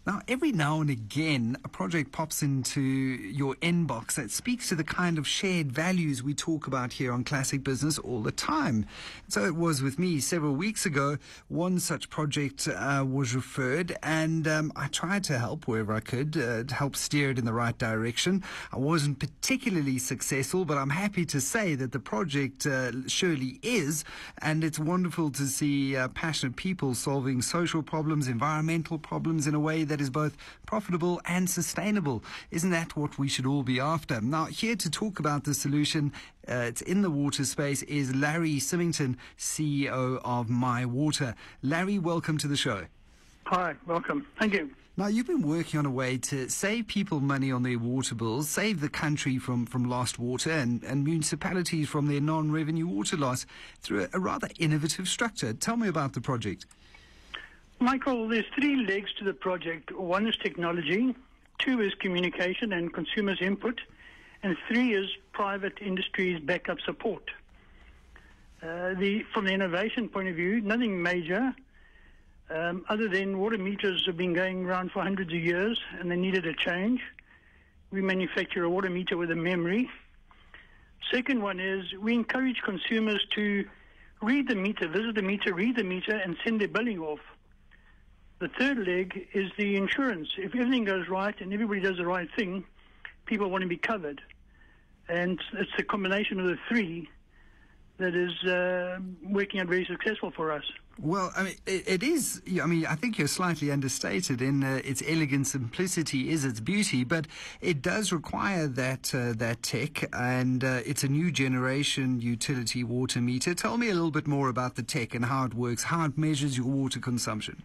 Now, every now and again, a project pops into your inbox that speaks to the kind of shared values we talk about here on Classic Business all the time. So it was with me several weeks ago. One such project was referred, and I tried to help wherever I could, to help steer it in the right direction. I wasn't particularly successful, but I'm happy to say that the project surely is, and it's wonderful to see passionate people solving social problems, environmental problems in a way that is both profitable and sustainable. Isn't that what we should all be after? Now, here to talk about the solution, it's in the water space, is Larry Symington, CEO of mywater. Larry, welcome to the show. Hi, welcome. Thank you. Now, you've been working on a way to save people money on their water bills, save the country from lost water and municipalities from their non-revenue water loss through a rather innovative structure. Tell me about the project. Michael, there's three legs to the project. One is technology, two is communication and consumers' input, and three is private industry's backup support. From the innovation point of view, nothing major, other than water meters have been going around for hundreds of years and they needed a change. We manufacture a water meter with a memory. Second one is we encourage consumers to read the meter, visit the meter, read the meter, and send their billing off. The third leg is the insurance. If everything goes right and everybody does the right thing, people want to be covered. And it's the combination of the three that is working out very successful for us. Well, I mean, it is. I mean, I think you're slightly understated in its elegant simplicity is its beauty, but it does require that tech, and it's a new generation utility water meter. Tell me a little bit more about the tech and how it works, how it measures your water consumption.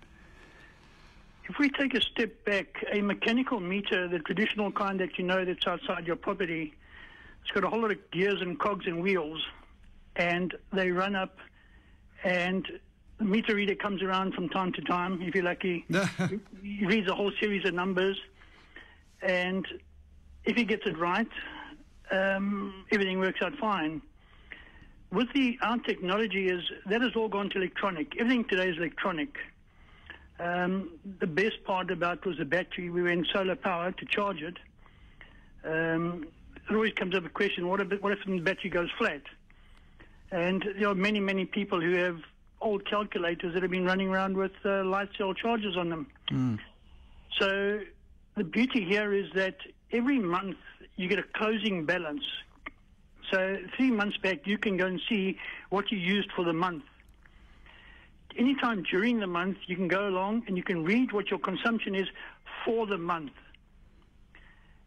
If we take a step back, a mechanical meter, the traditional kind that you know that's outside your property, it's got a whole lot of gears and cogs and wheels, and they run up, and the meter reader comes around from time to time, if you're lucky. He reads a whole series of numbers, and if he gets it right, everything works out fine. With our technology that has all gone to electronic. Everything today is electronic. The best part about it was the battery. We went solar power to charge it. It always comes up a question, what if the battery goes flat? And there are many, many people who have old calculators that have been running around with light cell chargers on them. So the beauty here is that every month you get a closing balance. So 3 months back you can go and see what you used for the month. Anytime during the month, you can go along and you can read what your consumption is for the month.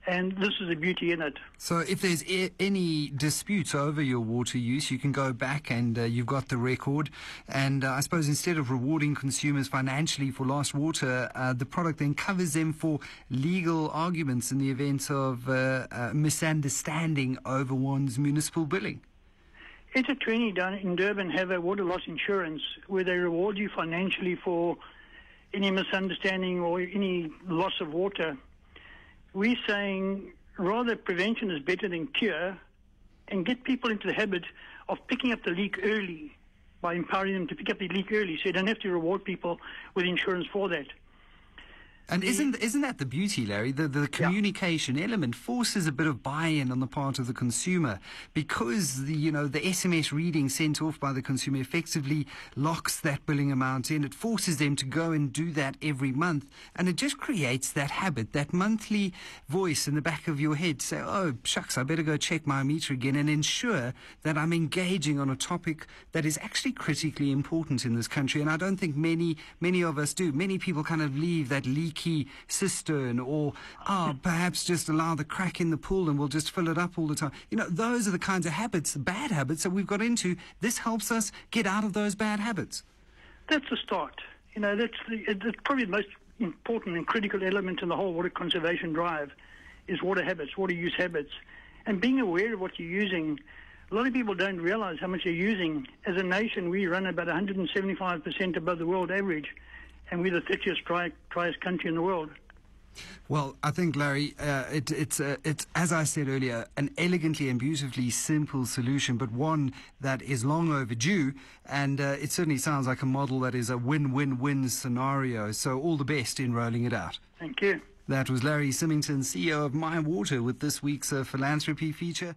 And this is the beauty in it. So if there's any disputes over your water use, you can go back and you've got the record. And I suppose instead of rewarding consumers financially for lost water, the product then covers them for legal arguments in the event of misunderstanding over one's municipal billing. Enter 20 down in Durban have a water loss insurance where they reward you financially for any misunderstanding or any loss of water. We're saying rather prevention is better than cure, and get people into the habit of picking up the leak early by empowering them to pick up the leak early, so you don't have to reward people with insurance for that. And isn't that the beauty, Larry? The communication element forces a bit of buy-in on the part of the consumer, because the SMS reading sent off by the consumer effectively locks that billing amount in. It forces them to go and do that every month, and it just creates that habit, that monthly voice in the back of your head to say, oh, shucks, I better go check my meter again and ensure that I'm engaging on a topic that is actually critically important in this country. And I don't think many of us do. Many people kind of leave that leaky cistern, or perhaps just allow the crack in the pool and we'll just fill it up all the time. Those are the kinds of habits, the bad habits that we've got into. This helps us get out of those bad habits. That's the start. That's probably the most important and critical element in the whole water conservation drive is water habits, water use habits, and being aware of what you're using. A lot of people don't realize how much they're using. As a nation, we run about 175% above the world average, and we're the 30th driest country in the world. Well, I think, Larry, it's as I said earlier, an elegantly and beautifully simple solution, but one that is long overdue, and it certainly sounds like a model that is a win-win-win scenario. So all the best in rolling it out. Thank you. That was Larry Symington, CEO of mywater, with this week's philanthropy feature.